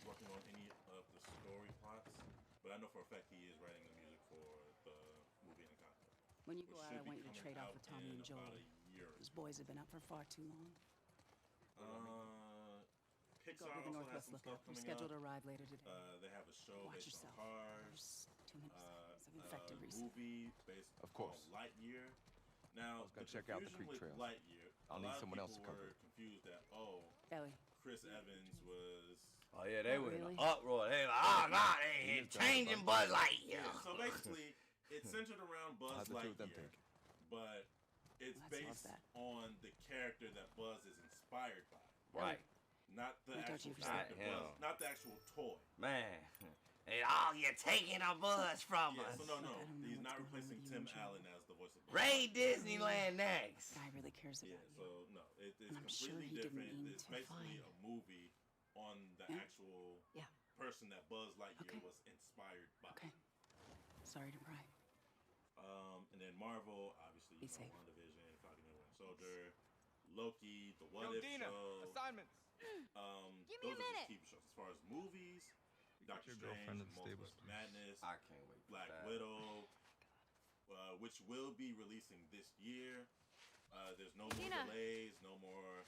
he's working on any of the story plots, but I know for a fact he is writing the music for the movie Encanto, When you which go out, I should be want you to coming trade off out with Tommy in and Joel. about a year. Those boys have been up for far too long. Go Pixar to the also has Northwest some Lookout. stuff We're coming scheduled to up. arrive later today. They have a show Watch based yourself. on Cars. There's too many signs of infected recently. Movie based Of course. on Lightyear. Now, I was gonna the check out the confusion creek with trails. Lightyear, I'll a need lot someone of else to people cover were it. confused that, Ellie. Chris Evans was... Oh yeah, they Not were really. in an uproar. They like, oh god, they is changing done. Buzz Lightyear. Yeah, so basically, it's centered around I'll Buzz have to see what them Lightyear, think. but it's Let's love based that. on the character that Buzz is inspired by. Right, Not the Wait, don't actual you character forget. Buzz, not the actual toy. man. And oh, you're taking our Buzz from Yeah, us. so no, Look, I don't know he's what's not going on replacing with you Tim and Joel. Allen as the voice of Buzz. Ray Disneyland next. Guy really cares about Yeah, you. so no, it's And I'm sure completely he didn't different. mean It's to basically find- a movie on the actual Yeah. person that Buzz Lightyear Okay. was inspired by. Okay. Sorry to pry. And then Marvel, obviously, Be safe. WandaVision, Falcon and Winter Soldier, Loki, The What Yo, If Dina, Show. assignments. Give me a Those are minute. just TV shows. As far as movies, Doctor your Strange, girlfriend in the Multiverse stables, of Madness, I can't wait. For Black that. Widow, which will be releasing this year. There's no more Dina. delays, no more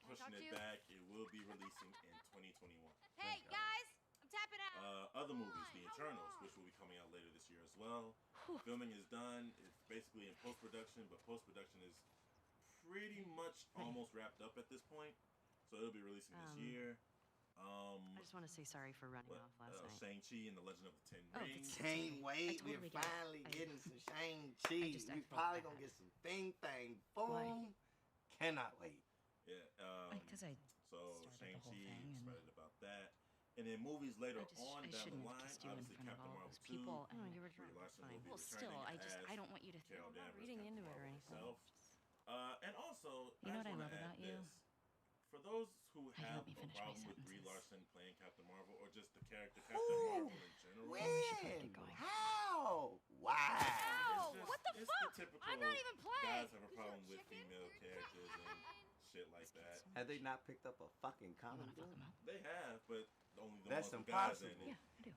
Can I pushing talk to it you? back. It will be releasing in 2021. Hey, guys! I'm tapping out. Other movies, The Eternals, which will be coming out later this year as well. Filming is done. It's basically in post-production, but post-production is pretty much almost wrapped up at this point. So it'll be releasing this year. I just want to say sorry for running What, off last night. Shang-Chi and the Legend of the Ten Oh, Rings. Can't wait. totally We're get it. finally getting some I Shang-Chi. just- I We felt probably bad. gonna get some Thing, boom. Why? Cannot wait. Yeah. Because I So started the Shang-Chi, whole thing and- excited about that. And then movies later I just on I down the shouldn't line, have kissed you in obviously front of Captain all Marvel those 2. people. Oh, you were Brie drunk. Larson will Fine. be Well, still, returning I as don't want you to think Carol I'm not Danvers, reading Captain into it or Marvel anything. herself. And also, You know I what just I wanna love add about you? this. For those who How you have let me a finish my problem with Brie sentences. Larson playing Captain Marvel or just the character Captain Marvel in general, When? keep going. How? Why? Ow! it's just- What the it's fuck? The typical I'm not even playing. guys have a Is problem there with chicken? female characters and shit like that. Have they not picked up a fucking You comic want to fuck book? them up? They have, but only the That's ones with guys impossible. in it. Yeah, I do.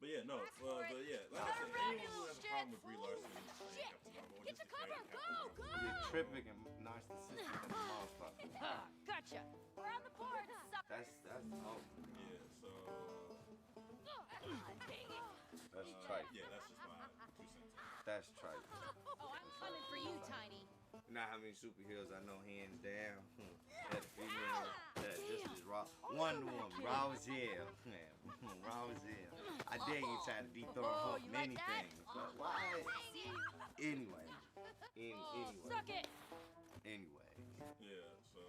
But yeah, no, Ask for it. but yeah, like I Gotta said, run, anyone you who has a little problem with shit. Brie Larson playing Shit. Captain Marvel or Get just to cover. creating Captain Go, Marvel, go. You're tripping and narcissistic and motherfucker. Ah, gotcha. We're on the board, sucker. That's Yeah, so That's trite. yeah, that's just my 2 cents. That's trite. Oh, I'm coming for you, Tiny. You know how many superheroes I know hands down? That female, that just is raw. Wonder Woman, raw as hell. Man, raw as hell. I dare you try to dethrone her you from like that? anything. But why? Anyway. Suck it. Anyway. Yeah, so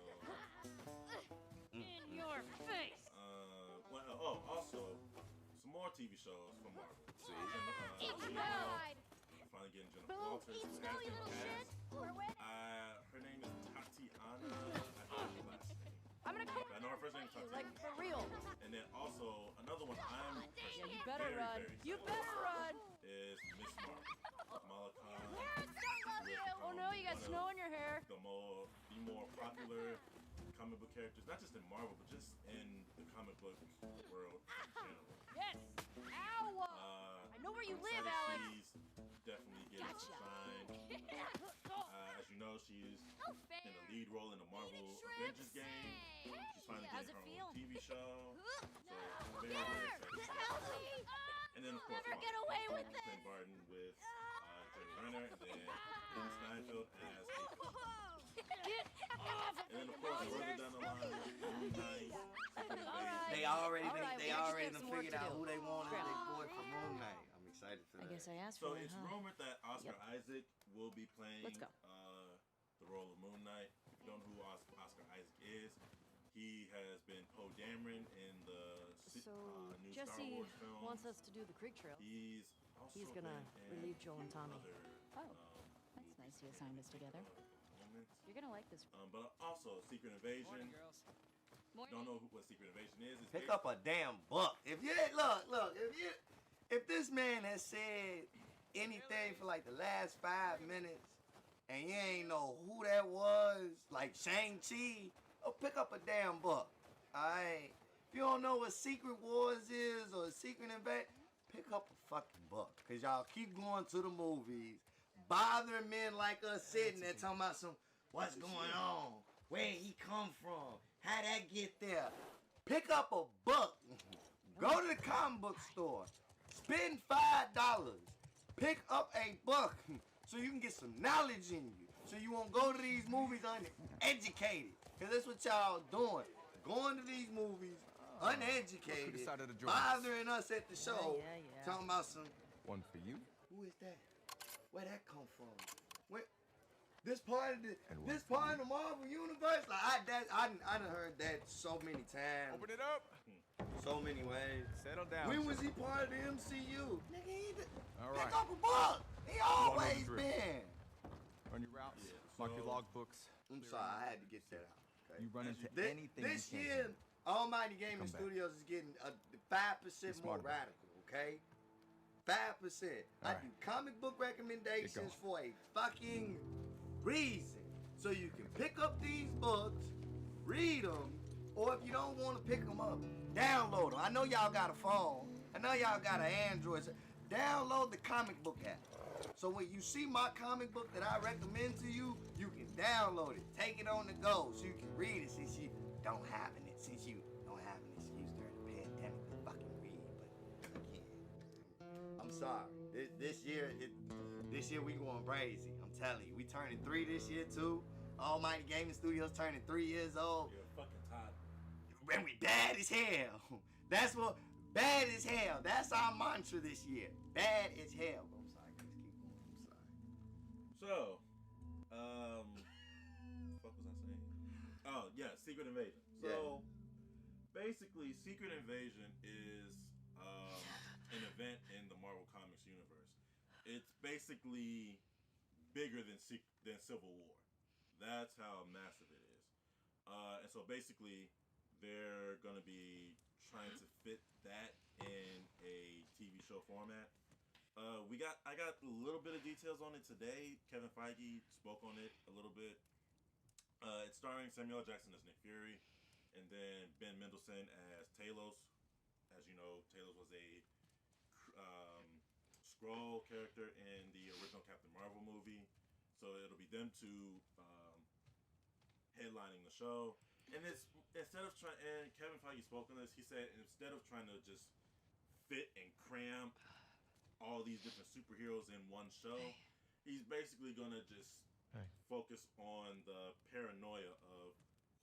In your face. also some more TV shows from Marvel. See, Eat the ride. finally getting Jennifer Boom. Walters. Eat who snow, has you been little shit. cast. We're winning. Her name is Tatiana. I think her last name. I'm gonna come I know her first name is you, Tatiana. like for real. And then also another one I'm Yeah, you personally better very, run. very You excited better about run. is Miss Marvel. Kamala Khan. Parents don't love you. Oh no, you got One snow of in your hair. the more popular comic book characters, not just in Marvel, but just in the comic book world in general. Yes. Ow. I know where you I'm live, excited Alex. She's definitely getting some shine. As you know, she's No in fair. the lead role in the Marvel Eating Avengers shrimps. game. She's finally How's getting it her own feel? TV show. So very, Get very her. excited. Help me. And then of course, Never get away with Clint this. Barton with Jeremy Renner, and then Haley Steinfeld as Agent. Get off. And then of course, further down the line, Moon Knight, Secret Invasion. They already All right, they we already actually have done some work figured to out do. who they want as Grab their boy for Moon Knight. I'm excited for that. I guess I asked So for it, it's huh? rumored that Oscar Yep. Isaac will be playing Let's go. The role of Moon Knight. If you don't know who Oscar Isaac is, he has been Poe Dameron in the So new Star Jesse Wars films. wants us to do the creek trail. He's also He's gonna been in relieve Joel and Tommy. other, Oh, that's nice you assigned us together. moments. You're gonna like this. But also Secret Invasion. girls. Don't know what Secret Invasion is. It's Pick based- up a damn book. If you look, if this man has said anything for like the last 5 minutes and you ain't know who that was, like Shang-Chi, pick up a damn book. Alright? If you don't know what Secret Wars is or Secret Invasion, pick up a fucking book. Because y'all keep going to the movies, bothering men like us sitting there talking about what's going on, where he come from, how that get there. Pick up a book. Go to the comic book store. Spend $5. Pick up a book so you can get some knowledge in you. So you won't go to these movies uneducated. Because that's what y'all doing. Going to these movies uneducated, bothering us at the show, Yeah. talking about some. One for you. Who is that? Where that come from? Where? This part of the Marvel universe? Like I done heard that so many times, Open it up. so many ways. Settle down. When was he part of the MCU? Nigga, All pick right. up a book. He always through. been. Run your routes. Yeah, Mark your so- logbooks. I'm sorry, I had to get that out. Okay? You run into This, anything this you year, can. Almighty Gaming Come back. Studios is getting 5% Be more smart about it. radical, okay? 5%. I Alright. do comic book recommendations going. for a fucking reason. So you can pick up these books, read them, or if you don't want to pick them up, download them. I know y'all got a phone. I know y'all got an Android. So download the comic book app. So when you see my comic book that I recommend to you, you can download it, take it on the go, so you can read it since you don't have an excuse during the pandemic to fucking read. But again, I'm sorry. This year we going crazy. I'm telling you, we turning 3 this year too. Almighty Gaming Studios turning 3 years old. You're a fucking Todd. And we bad as hell. That's what bad as hell. That's our mantra this year. Bad as hell. I'm sorry, guys. Keep going. I'm sorry. So, what was I saying? Oh yeah, Secret Invasion. So, basically, Secret Invasion is an event in the Marvel Comics universe. It's basically bigger than Civil War. That's how massive it is. And so basically, they're gonna be trying to fit that in a TV show format. I got a little bit of details on it today. Kevin Feige spoke on it a little bit. It's starring Samuel L. Jackson as Nick Fury, and then Ben Mendelsohn as Talos. As you know, Talos was a Skrull character in the original Captain Marvel movie. So it'll be them two headlining the show. And it's instead of trying, and Kevin Feige spoke on this, he said instead of trying to just fit and cram all these different superheroes in one show, he's basically gonna just focus on the paranoia of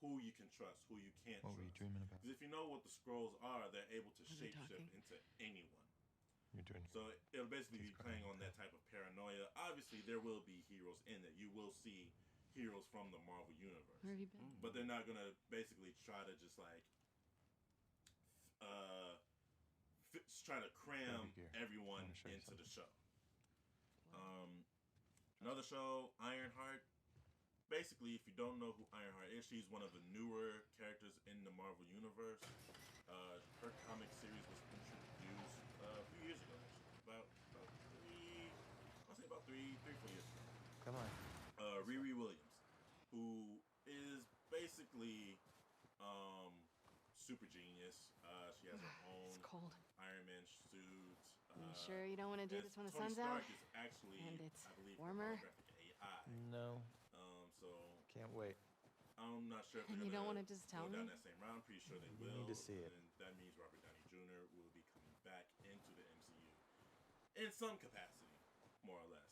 who you can trust, who you can't What trust. were you dreaming about? Because if you know what the Skrulls are, they're able to Are they shapeshift talking? into anyone. You're doing So it'll basically be playing on that type of paranoia. Obviously, there will be heroes in it. You will see heroes from the Marvel universe, Where have you been? but they're not gonna basically try to just like try to cram here. everyone I wanna show you into the something. show. Another show, Ironheart. Basically, if you don't know who Ironheart is, she's one of the newer characters in the Marvel universe. Her comic series was introduced a few years ago, actually. About 4 years ago. Come on. Riri Williams, who is basically super genius. She has her own It's cold. Iron Man suit. You sure you don't want to do this when the Tony sun's out? Stark is actually, And it's I believe, warmer? holographic AI. No, So can't wait. I'm not sure if And they're you don't gonna want to just tell go down me? that same route. I'm pretty sure they We will. need to see it. And that means Robert Downey Jr. will be coming back into the MCU in some capacity, more or less.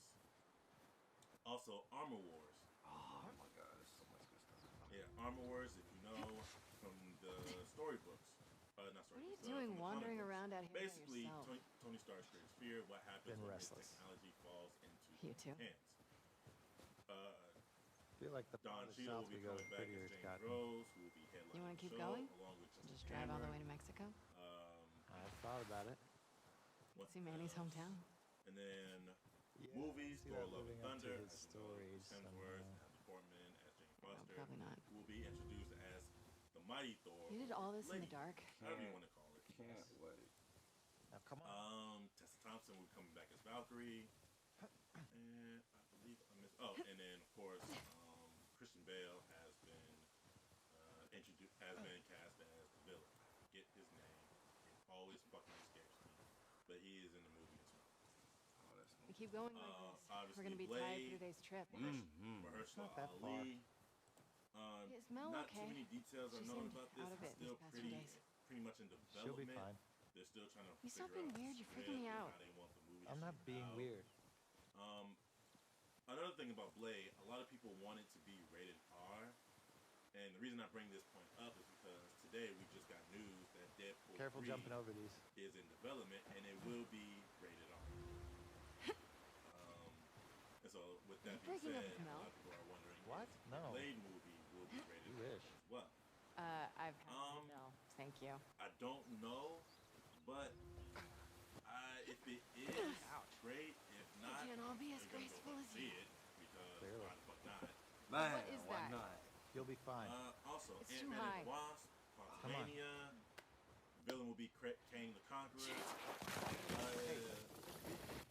Also, Armor Wars. Oh my God, there's so much good stuff. Yeah, Armor Wars. If you know from the storybooks, not What are storybooks. you from doing the wandering comic books. around out here by Basically, yourself? Tony Stark's greatest fear: what happens Been when restless. his technology falls into You too? hands. I feel like the Don farther Cheadle south will we be go, coming the back prettier as it's James gotten. Rose, who will be headlining You wanna the keep show, going? along with Justin Just drive all the way Cameron. to Mexico? I've thought about it. What See Manny's else? hometown? And then Yeah, movies, see Thor: that Love and living up to Thunder, his as you know, stories Chris Hemsworth, somehow. Natalie Portman as Jane No, Foster, probably not. will be introduced as the Mighty Thor. You did all this in the Lady, dark? however you want to call it. Can't wait. Now come on. Tessa Thompson will be coming back as Valkyrie, and I believe I missed. Oh, and then of course, Christian Bale has been cast as the villain. I forget but he is in the movie as well. Oh, that's We keep going like this. We're Obviously gonna be tired Blade, for today's trip. Mahershala Not that far. Ali. Is Mel Not okay? too many details are She known seemed about this. out of It's it still these past few days. pretty much in She'll be development. fine. They're still trying to You stop figure being out weird, the you're freaking me script and out. how they want the movie I'm to not shake being out. weird. Another thing about Blade, a lot of people want it to be rated R, and the reason I bring this point up is because today we just got news that Deadpool Careful 3 jumping over these. is in development and it will be rated R. And so, with that being breaking up said, with a Mel? lot of people are wondering What? if No. the Blade movie will be rated You R wish. as well. I've had no. Thank you. I don't know, but if it is, great. If not, can't all be as we're gonna graceful go as see you. it because Clearly. why the fuck not? Man, What is why that? not? You'll be fine. Also, It's too Ant-Man high. and the Wasp, Quantumania. Villain will be Kang the Conqueror. If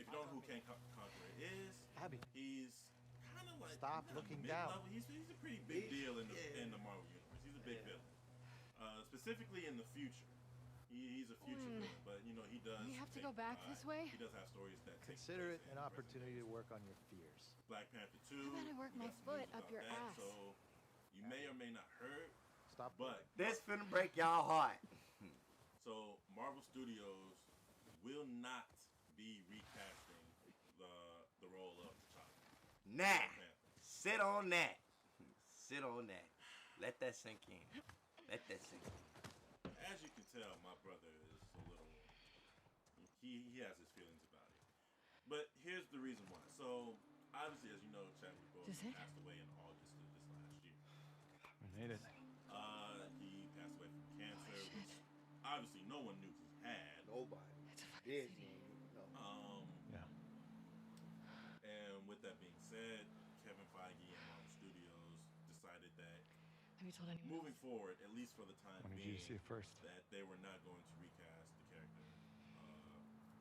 you don't know who Kang Conqueror is, Abby. he's kind of like Stop not looking mid-level. down. He's a pretty big deal in the Marvel universe. He's a big villain, specifically in the future. He's a future villain, but you know he does. We have to take, go back this way? He does have stories that take Consider place it in an present opportunity to days. work on your fears. Black Panther 2. How about I work we my got some foot news up about your that, ass? So you may or may not heard, Stop. but This finna break y'all heart. so Marvel Studios will not be recasting the role of T'Challa. Nah. Black Panther. Sit on that. Sit on that. Let that sink in. Let that sink in. As you can tell, my brother is a little. He has his feelings about it. But here's the reason why. So obviously, as you know, Chadwick Does Boseman it? passed away in August of this last year. We made it. He passed away from cancer, which obviously no one knew he had. Nobody. It's a fucking Did city. no. Yeah. And with that being said, Kevin Feige and Marvel Studios decided that Have you told anyone? moving forward, at least for the time Wanted being, you to see it first. that they were not going to recast the character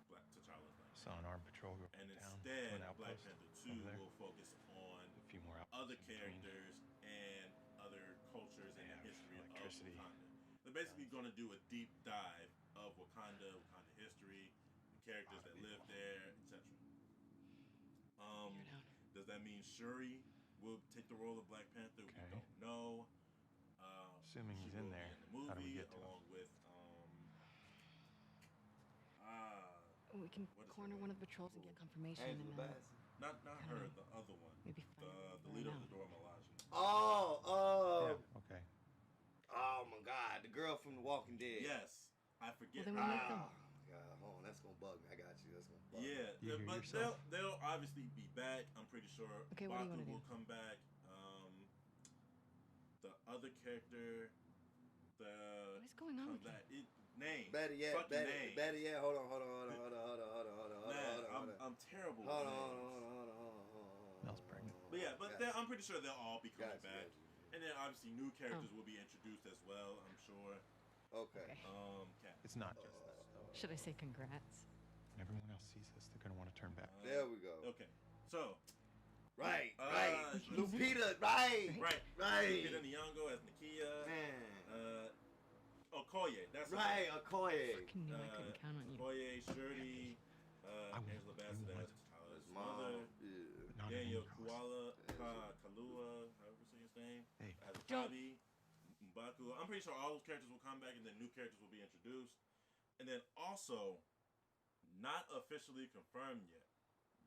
Black T'Challa's Black Saw an armed patrol go and down instead, to an Black outpost Panther 2 over there. will focus on A few more outposts other in between. characters and other cultures and They the have history of electricity. Wakanda. They're basically going to do a deep dive of Wakanda history, the characters that live there, etc. Figure it out. Does that mean Shuri will take the role of Black Panther? Okay. We don't know. Assuming She he's in will be there, in the how do we movie get to him? along with We can What is her corner name? one of the patrols and get confirmation. Angela And Bassett. not I don't her, know. the other one, Maybe the find the leader of out. the Dora Milaje. Oh. Yeah. Okay. Oh my God. The girl from The Walking Dead. Yes, I forget. Well, then we make them. Oh my God. Hold on. That's gonna bug me. I got you. That's gonna bug me. Yeah, You hear but yourself? they'll obviously be back. I'm pretty sure. Okay, what do you Baku wanna do? will come back. The other character, What is going on with you? name. Better yet, Fucking better, name. better yet. Hold on. Man, I'm terrible. Hold with on. names. Mel's pregnant. But yeah, but Gotcha. I'm pretty sure they'll all be coming Gotcha, back. gotcha. And then obviously new characters Oh. will be introduced as well. I'm sure. Okay. Cat. It's not just us. Should I say congrats? When everyone else sees this, they're gonna want to turn back. There we go. Okay, so Right. Uh, Lupita. Right. right, Right. Lupita Nyong'o as Nakia. Man. Okoye. That's her Right. name. Okoye. Fucking knew I couldn't count on you. Okoye, Shuri, I want Angela Bassett you as want T'Challa's His mother. mom. Yeah. Not Daniel anyone else. Kalua, however you say his name, Hey. as Don't- Tabi, M'Baku. I'm pretty sure all those characters will come back, and then new characters will be introduced. And then also, not officially confirmed yet,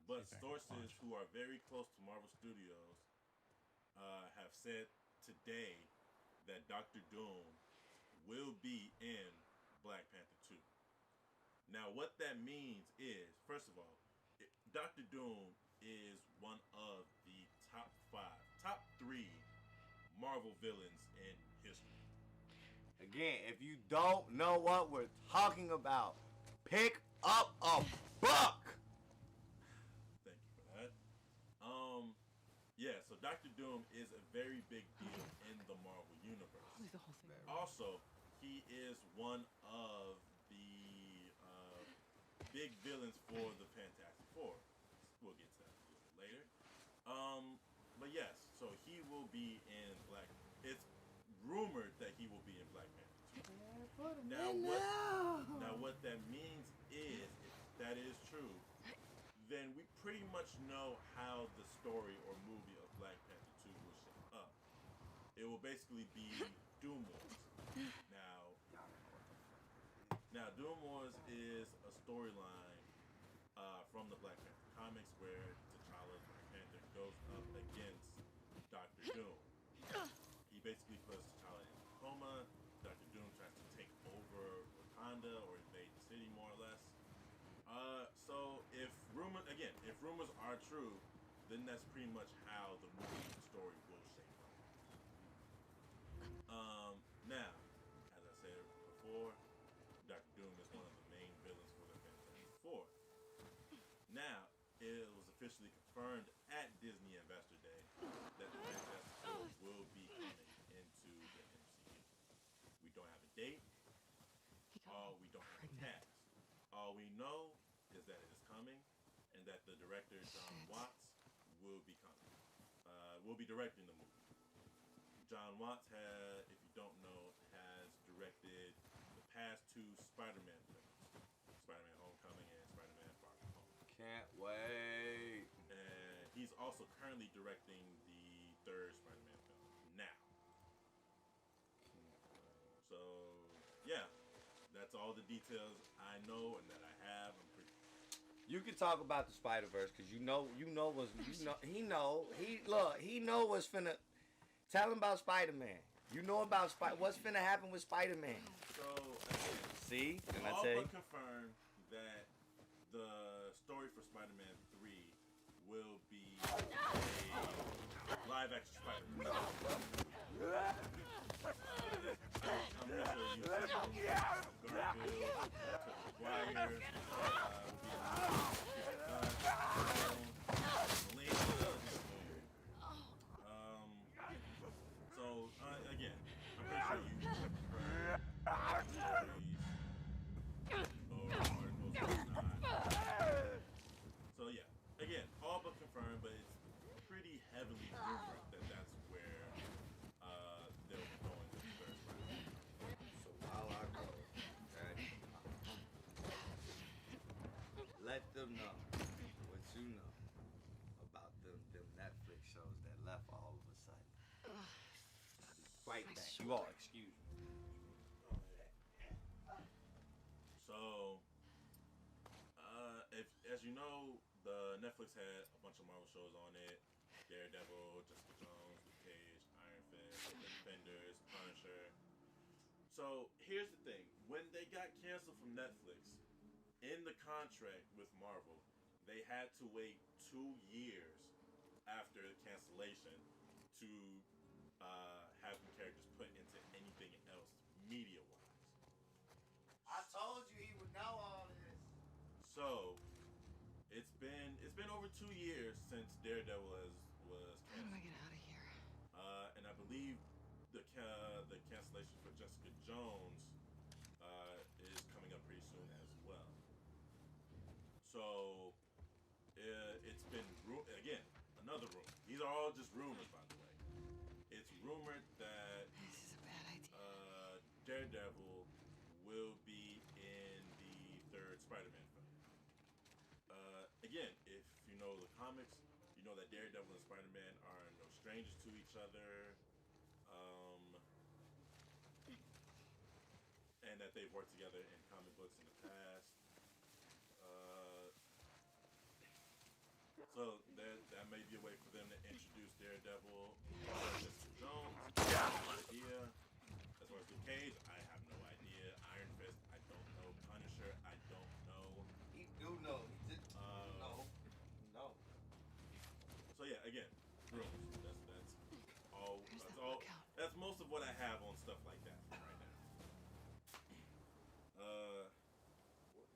but See if I can sources watch. who are very close to Marvel Studios have said today that Doctor Doom will be in Black Panther 2. Now, what that means is, first of all, Doctor Doom is one of the top 3 Marvel villains in history. Again, if you don't know what we're talking about, pick up a book. Thank you for that. Yeah, so Doctor Doom is a very big deal in the Marvel universe. I'll do the whole thing. Also, he is one of the big villains for the Fantastic Four. We'll get to that a little bit later. But yes, so he will be in Black. It's rumored that he will be in Black Panther 2. Now what that means is, if true, then we pretty much know how the story or movie of Black Panther 2 will shape up. It will basically be Doom Wars. Now Doom Wars is a storyline from the Black Panther comics where T'Challa's Black Panther goes up against Doctor Doom. He basically puts T'Challa in a coma. Doctor Doom tries to take over Wakanda or invade the city, more or less. So if rumors are true, then that's pretty much how the movie story will shape up. Now, as I said before, Doctor Doom is one of the main villains for the Fantastic Four. Now, it was officially confirmed at Disney Investor Day that the Fantastic Four will be coming into the MCU. We don't have a date. We don't have a cast. All we know is that it is coming, and that the director John Watts will be coming. Will be directing the movie. John Watts if you don't know, has directed the past two Spider-Man films, Spider-Man: Homecoming and Spider-Man: Far From Home. Can't wait. And he's also currently directing the third Spider-Man film now. So yeah, that's all the details I know and that I have. You can talk about the Spider-Verse because he know what's finna. Tell him about Spider-Man. You know about what's finna happen with Spider-Man. So again, see, and I all tell you, but confirmed that the story for Spider-Man 3 will be a live-action Spider-Man. I'm pretty sure you Garfield, Maguire, again, I'm pretty sure so yeah, again, all but confirmed, but it's pretty heavily rumored that that's where they'll be going with the first round. so while I go, let them know what you know about them Netflix shows that left all of a sudden. Right back. You all excuse me. So, as you know, the Netflix had a bunch of Marvel shows on it: Daredevil, Jessica Jones, Luke Cage, Iron Fist, Defenders, Punisher. So here's the thing: when they got canceled from Netflix, in the contract with Marvel, they had to wait 2 years after the cancellation to have the characters put into anything else media-wise. I told you he would know all this. So it's been over 2 years since Daredevil was How do I canceled. get out of here? And I believe the cancellation for Jessica Jones is coming up pretty soon as well. So it's been again another rumor. These are all just rumors, by the way. It's rumored that This is a bad idea. Daredevil will be in the third Spider-Man film. Again, if you know the comics, you know that Daredevil and Spider-Man are no strangers to each other, and that they've worked together in comic books in the past. So that may be a way for them to introduce Daredevil, Jessica Jones. Idea. As far as Luke Cage, I have no idea. Iron Fist, I don't know. Punisher, I don't know. He do know. He did. No. So yeah, again, rumors. That's all. Where's That's that all. lookout? That's most of what I have on stuff like that for right now. What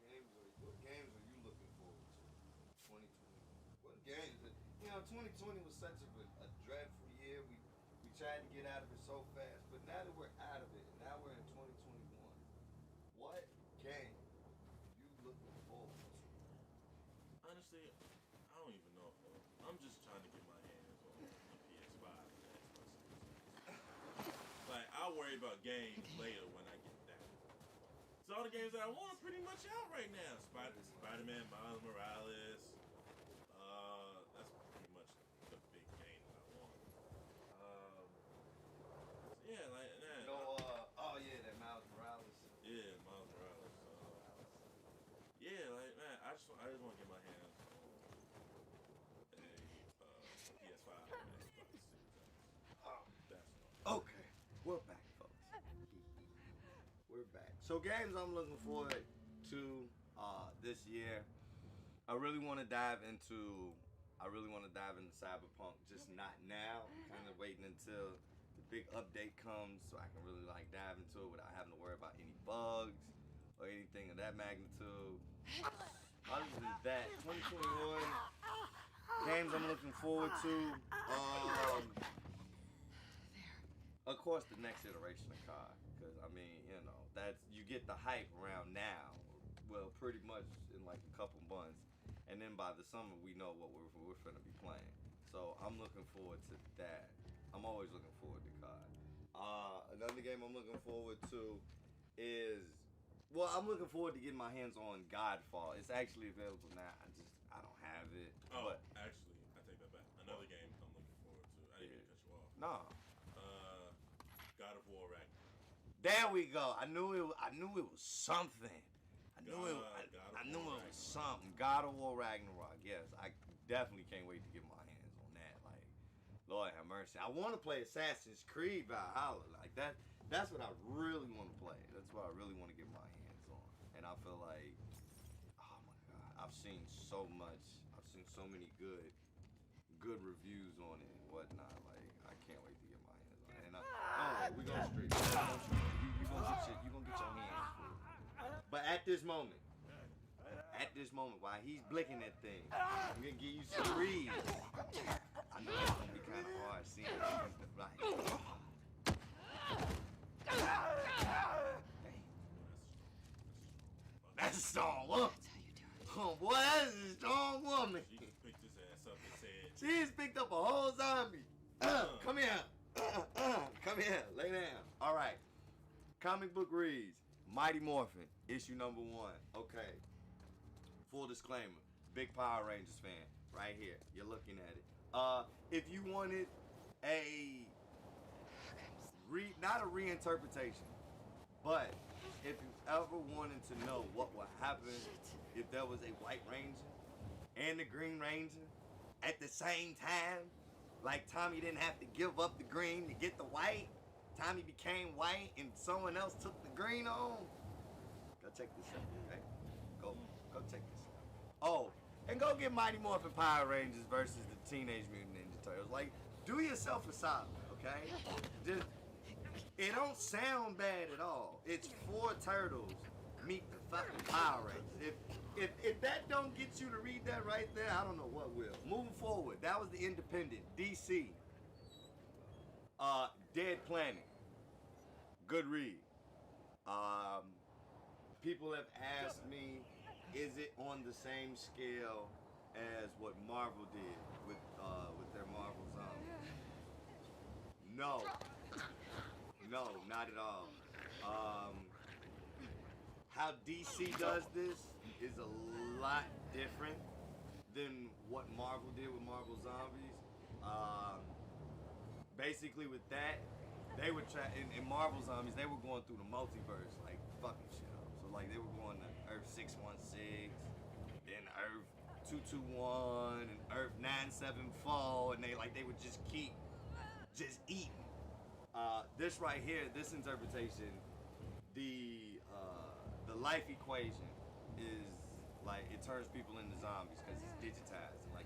games are you looking forward to? 2020. What games? 2020 was such a dreadful year. We tried to get out of it so fast, but now that we're out of it, now we're in 2021. What game are you looking forward to? Honestly, I don't even know. I'm just trying to get my hands on the PS5 and the Xbox Series X. Like, I'll worry about games later when I get that. So all the games that I want are pretty much out right now. Spider-Man, Miles Morales. That's pretty much the big game that I want. Yeah, like that. No, oh yeah, that Miles Morales. Yeah, Miles Morales. Yeah, like man, I just want to get my hands on a PS5 and Xbox Series X. That's all. Okay, we're back, folks. We're back. So games I'm looking forward to this year. I really want to dive into Cyberpunk, just not now. Kind of waiting until the big update comes so I can really like dive into it without having to worry about any bugs or anything of that magnitude. Other than that, 2021 games I'm looking forward to. Of course, the next iteration of COD, because I mean, you know, you get the hype around now. Well, pretty much in like a couple months, and then by the summer we know what we're finna be playing. So I'm looking forward to that. I'm always looking forward to COD. Another game I'm looking forward to is, well, I'm looking forward to getting my hands on Godfall. It's actually available now. I don't have it. Oh, but actually, I take that back. Another game I'm looking forward to. I didn't mean to cut you off. no. God of War Ragnarok. There we go. I knew it was something. I knew it was something. God of War Ragnarok. Yes, I definitely can't wait to get my hands on that. Like, Lord have mercy. I want to play Assassin's Creed Valhalla. Like that. That's what I really want to play. That's what I really want to get my hands on. And I feel like, oh my God, I've seen so much. I've seen so many good reviews on it and whatnot. Like, I can't wait to get my hands on it. And we gonna stream. You gonna get your hands full. But at this moment, while he's blicking that thing, I'm gonna give you some reads. I know it's gonna be kind of hard seeing it. Like, that's a strong woman. That's how you do it. Oh boy, that's a strong woman. She just picked his ass up and said, She just picked up a whole zombie. Come here. Come here. Lay down. All right. Comic book reads. Mighty Morphin, issue number 1. Okay. Full disclaimer. Big Power Rangers fan. Right here. You're looking at it. If you wanted not a reinterpretation, but if you ever wanted to know what would happen if there was a White Ranger and the Green Ranger at the same time, like Tommy didn't have to give up the green to get the white, Tommy became white and someone else took the green on. Go check this out, okay? Go check this out. Oh, and go get Mighty Morphin Power Rangers versus the Teenage Mutant Ninja Turtles. Like, do yourself a solid, okay? Just, it don't sound bad at all. It's 4 turtles meet the fucking Power Rangers. If that don't get you to read that right there, I don't know what will. Moving forward, that was the Independent, DC. Dead Planet. Good read. People have asked me, is it on the same scale as what Marvel did with their Marvel Zombies? No, not at all. How DC does this is a lot different than what Marvel did with Marvel Zombies. Basically with that, they would try, in Marvel Zombies, they were going through the multiverse, like fucking shit up. So like they were going to Earth 616, then Earth 221, and Earth 974, and they would just keep eating. This right here, this interpretation, the life equation is like it turns people into zombies because it's digitized. Like,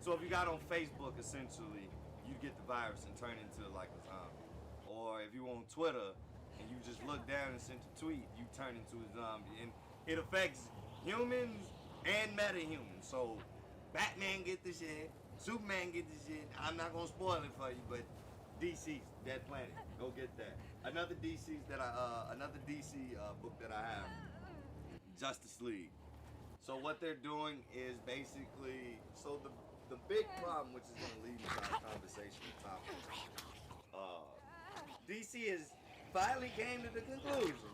so if you got on Facebook, essentially, you get the virus and turn into like a zombie. Or if you on Twitter and you just look down and send a tweet, you turn into a zombie, and it affects humans and meta-humans. So Batman get the shit, Superman get the shit. I'm not gonna spoil it for you, but DC's Dead Planet, go get that. Another DC book that I have, Justice League. So what they're doing is basically, so the big problem, which is gonna lead to our conversation topic, DC has finally came to the conclusion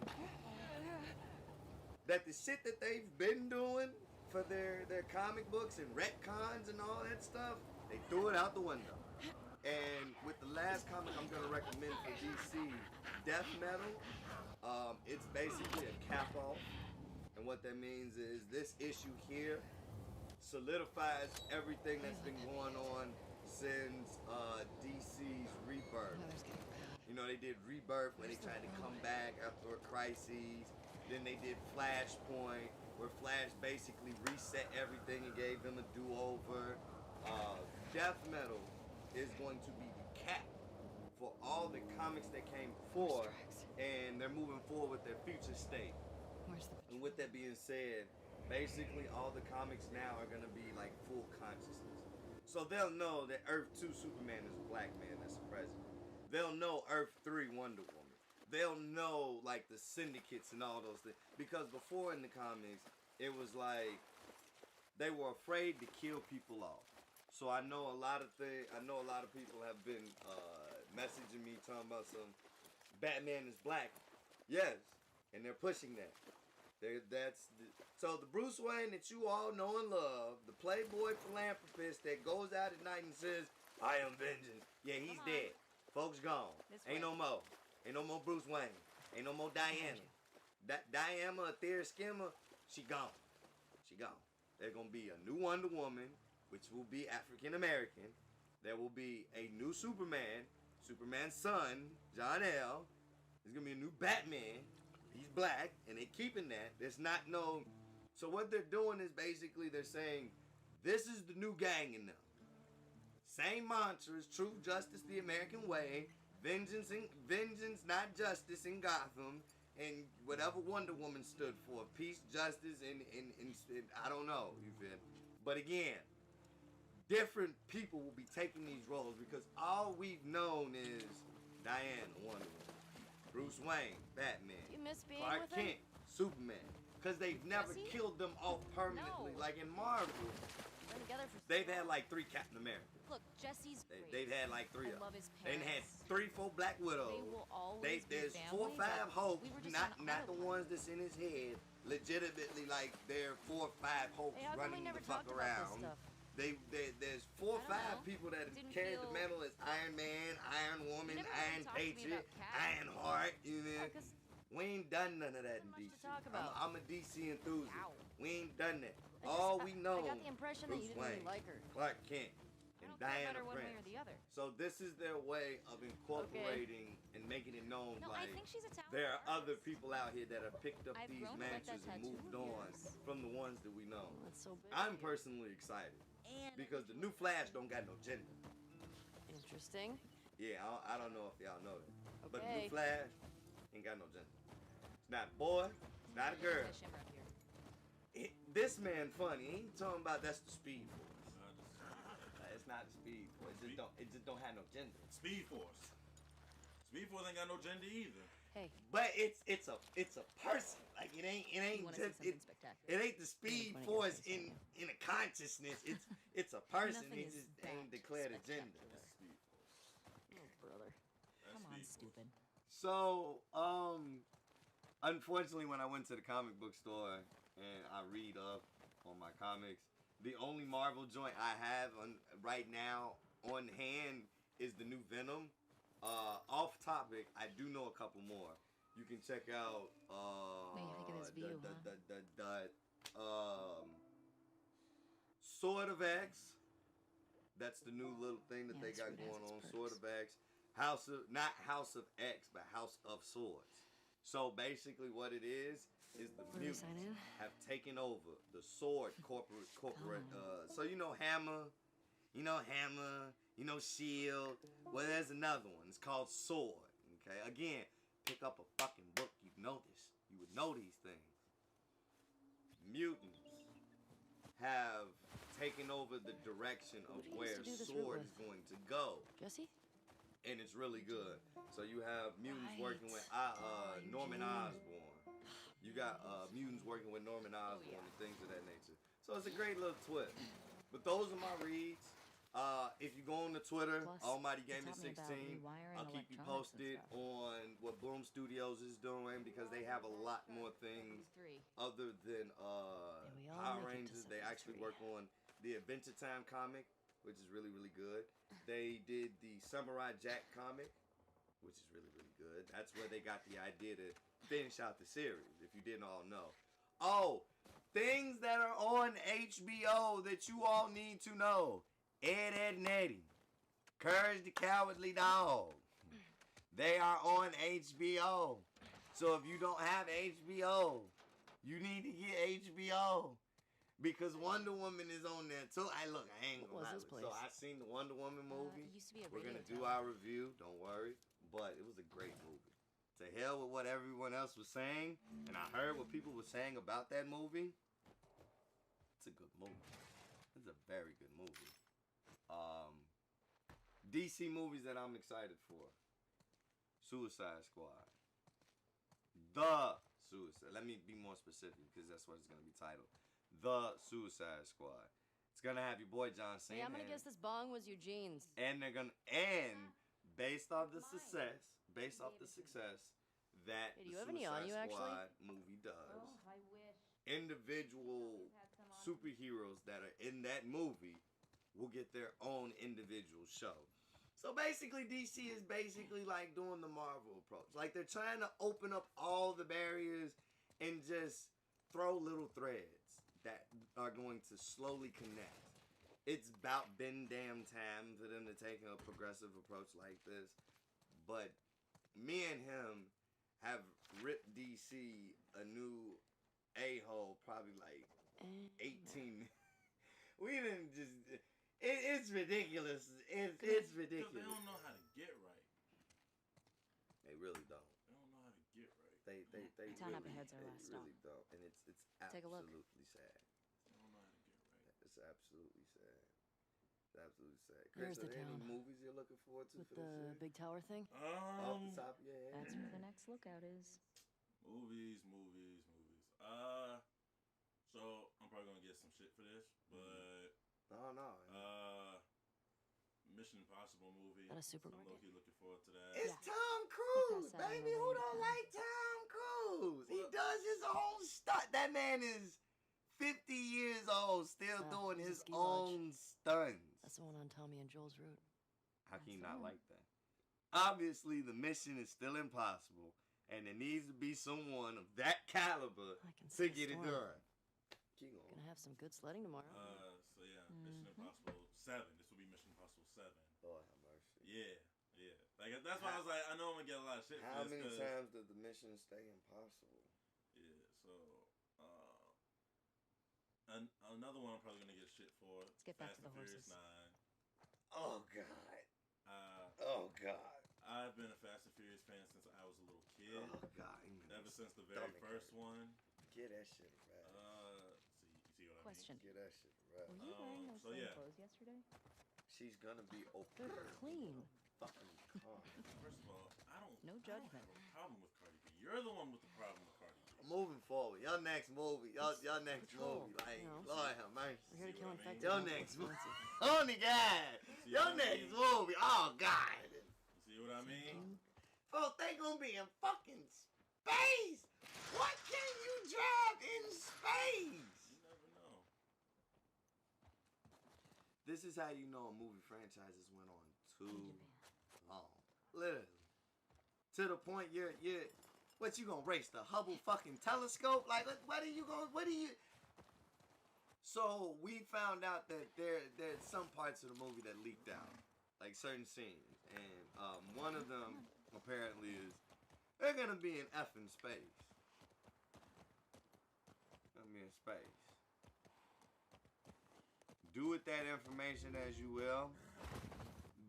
that the shit that they've been doing for their comic books and retcons and all that stuff, they threw it out the window. And with the last comic I'm gonna recommend for DC, Death Metal, it's basically a cap off. And what that means is this issue here solidifies everything that's been going on since DC's Rebirth. Weather's getting bad. You know, they did Rebirth when they tried to come back after a crisis. Then they did Flashpoint, where Flash basically reset everything and gave them a do-over. Death Metal is going to be the cap for all the comics that came before, and they're moving forward with their future state. Where's the And with that being said, basically all the comics now are gonna be like full consciousness. So they'll know that Earth 2 Superman is a black man that's the president. They'll know Earth 3 Wonder Woman. They'll know like the syndicates and all those things. Because before in the comics, it was like they were afraid to kill people off. So I know a lot of people have been messaging me talking about some Batman is black. Yes, and they're pushing that. So the Bruce Wayne that you all know and love, the playboy philanthropist that goes out at night and says, "I am vengeance." Yeah, he's dead. Folks gone. Ain't no more. Ain't no more Bruce Wayne. Ain't no more Diana. Diana, Etheria Skimmer, she gone. She gone. There's gonna be a new Wonder Woman, which will be African American. There will be a new Superman, Superman's son, Jor-El. There's gonna be a new Batman. He's black, and they're keeping that. There's not no. So what they're doing is basically they're saying, this is the new gang in them. Same mantras: truth, justice, the American way, vengeance, not justice in Gotham, and whatever Wonder Woman stood for, peace, justice, and I don't know. You feel? But again, different people will be taking these roles because all we've known is Diana, Wonder Woman, Bruce Wayne, Batman, You miss being Clark with him? Kent, Superman. Because they've never Jesse? killed them off permanently. No. Like in Marvel, Been together for so they've had long. like 3 Captain America. Look, Jesse's great. They've had like 3 I of love them. his They had parents. 3, 4 Black Widows. They will always be There's family, 4 or 5 but Hulks, we were just not on the autopilot. ones that's in his head. Legitimately, like there are 4 or 5 Hulks Hey, how come we running never the fuck talked about this around. stuff? There's 4 or I don't 5 know. people that Didn't carried the feel- mantle as Iron Man, Iron Woman, never really Iron talked to me Patriot, about Cap. Iron Heart. You know, Yeah, 'cause we ain't done none of that in Nothing much DC. to talk about. I'm a DC enthusiast. Ow. We ain't done that. I All just- we know, I got the impression that Bruce you didn't really Wayne, like her. Clark Kent, I and don't care about Diana her one way or Prince. the other. So this is their way of incorporating and making it known, No, like I think she's a talented there are other artist. people out here that have picked up I've these grown to like that mantras and tattoo moved of on yours. from the ones that we know. Oh, that's so big. I'm personally excited And because the new Flash don't got no gender. Interesting. Yeah, I don't know if y'all know that, but the Okay. new Flash ain't got no gender. It's not a boy, it's not a girl. Finish him right here. This man funny. He ain't talking about that's the Speed Force. It's not the Speed Force. It just don't have no gender. Speed Force. Speed Force ain't got no gender either. Hey, But it's a person. Like it ain't You want to see just something it spectacular? ain't the Speed Wanna get Force something in a consciousness. It's a person. Nothing He is just that ain't declared a gender. spectacular. Speed Force. oh brother. That's Come on, Speed Force. stupid. So unfortunately, when I went to the comic book store and I read up on my comics, the only Marvel joint I have right now on hand is the new Venom. Off topic, I do know a couple more. You can check out What do you think of this view, Sword of X. That's the new little thing that Yeah, they this got fruit has going its on. perks. Sword of X. Not House of X, but House of Swords. So basically, what it is the Where do we sign mutants in? have taken over the Sword corporate. So you know Hammer, you know Shield. Well, there's another one. It's called Sword. Okay, again, pick up a fucking book. You'd know this. You would know these things. Mutants have taken over the direction of Who do you where used to do this Sword route is going to go. Jesse? And it's really good. So you have mutants working with Right. Norman Eugene. Osborn. You got mutants working with Norman Osborn yeah. and things of that nature. So it's a great little twist. But those are my reads. If you go on the Twitter, Plus, Almighty he Gaming taught me about 16, rewiring I'll keep you electronics and posted stuff. on what Bloom Studios is doing because they have a lot more things These 3. other than we all Power make it to Rangers, they actually 73. work on the Adventure Time comic, which is really, really good. They did the Samurai Jack comic, which is really, really good. That's where they got the idea to finish out the series, if you didn't all know. Oh, things that are on HBO that you all need to know. Ed, Edd and Eddie. Courage the Cowardly Dog. They are on HBO. So if you don't have HBO, you need to get HBO. Because Wonder Woman is on there too. I ain't What gonna was lie. this So place? I seen the Wonder Woman movie. It used to be a We're radio gonna do tower. our review, don't worry. But it was a great movie. To hell with what everyone else was saying, and I heard what people were saying about that movie. It's a good movie. It's a very good movie. DC movies that I'm excited for. Suicide Squad. The Suicide. Let me be more specific because that's what it's gonna be titled. The Suicide Squad. It's gonna have your boy John Cena. Hey, I'm gonna guess this bong was Eugene's. And they're gonna based off the success that Hey, do the you have any Suicide on you, actually? Squad movie does. I wish. Individual superheroes that are in that movie will get their own individual show. So basically, DC is basically like doing the Marvel approach. Like they're trying to open up all the barriers and just throw little threads that are going to slowly connect. It's about been damn time for them to take a progressive approach like this. But me and him have ripped DC a new a-hole probably like 18. We didn't just. It's ridiculous. It's Because ridiculous. they don't know how to get right. They really don't. They don't know how to get right. They Town really, Up Ahead's our they last stop. really don't. And it's Take a look. absolutely sad. They don't know how to get right. It's absolutely sad. It's absolutely sad. There's Chris, the are there any town. movies you're looking forward to With for this year? the big tower thing? Off the top of your head? That's where the next lookout is. Movies. So I'm probably gonna get some shit for this, but No. Mission Impossible movie. At a I'm supermarket? low-key looking forward to that. It's Yeah. Tom Cruise, Like I said, baby. I'm Who a don't fan. like Tom Cruise? He does his own stunt. That man is 50 years old, still Yeah, doing he's a his ski lodge. own stunts. That's the one on Tommy and Joel's route. How can you That's not the one. like that? Obviously, the mission is still impossible, and there needs to be someone of that caliber I can to see get the it storm. done. Keep going. Gonna have some good sledding tomorrow. So yeah, Mission Impossible 7. This will be Mission Impossible 7. Lord have mercy. Yeah. Like that's why I was like, I know I'm gonna get a lot of shit How for this. many 'cause- times did the mission stay impossible? Yeah. So another one I'm probably gonna get shit for. Let's get back Fast to the and Furious horses. 9. Oh God. Uh, Oh God. I've been a Fast and Furious fan since I was a little kid. Oh God. Ever since the very Stomach first hurt. one. Get that shit right. See what I Question. Get that shit right. Were you wearing those so same yeah. clothes yesterday? She's gonna be open. They're clean. Fucking calm. mean? First of all, I don't. No I don't judgment. have a problem with Cardi B. You're the one with the problem with Cardi B. Moving forward, your next movie, your next Patrol, movie, like you know? Lord have mercy. We're here to See kill what I mean? infected. Your not next movie, expensive. only God. See Your what I next mean? movie, oh God. You see what I mean? Folks, they gonna be in fucking space. What can you drive in space? You never know. This is how you know a movie franchises went on too long. Literally. To the point you're what you gonna race the Hubble fucking telescope? Like what are you? So we found out that there's some parts of the movie that leaked out. Like certain scenes. And one of them apparently is they're gonna be in effing space. Gonna be in space. Do with that information as you will,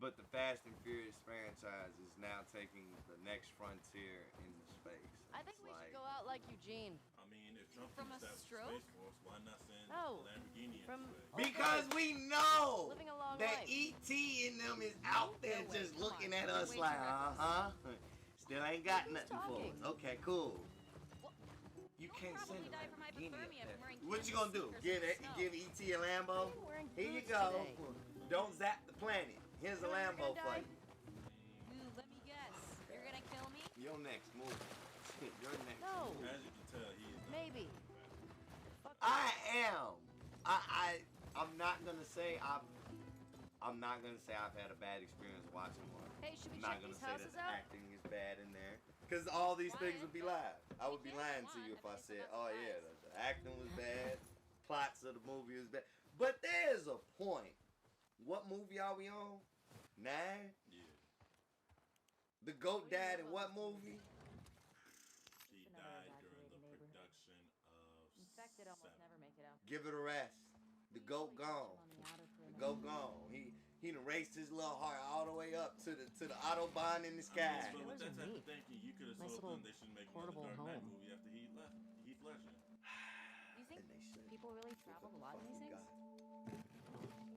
but the Fast and Furious franchise is now taking the next frontier into space. I think It's we like, should go out like Eugene. I mean, if Trump From can a establish stroke? Space Force, why not send No. a Lamborghini into From- space? because we know Living a long that life. ET in them is out there No way, just come looking on, at you're us way like, too reckless. Still ain't got Who's nothing for us. talking? Okay, cool. What? You You'll can't send probably a die from Lamborghini up hypothermia there. from wearing What you canvas gonna do? sneakers in the Give snow. ET a Lambo? Why are you wearing Here you boots go. today? Don't zap the planet. Here's a You know when Lambo you're for gonna you. Ooh, let me guess. You're gonna kill me? Your next movie. Your next No. movie. As you can tell, he is not Maybe. Fast I'm not gonna say I've had a bad experience watching one. Hey, should we I'm not check gonna these say that houses the out? acting is bad in there, because all these things would be lies. I would be Yeah, lying to why? you if I I mean, said, it's "Oh about yeah, lies. the acting was bad, plots of the movie was bad." But there's a point. What movie are we on? 9. Yeah. The goat What do you died know in about what this movie? movie? He Another died during the evacuated neighborhood. production of Infected almost 7. never make it out. Give it a rest. The goat gone. The goat gone. He done raced his little heart all the way up to the Autobahn in the sky. But with that Killers are type of neat. thinking, you could have Nice told them little they should make another portable Dark Knight home. movie after he left Heath Ledger. You think And they should. people really travel a lot in these things?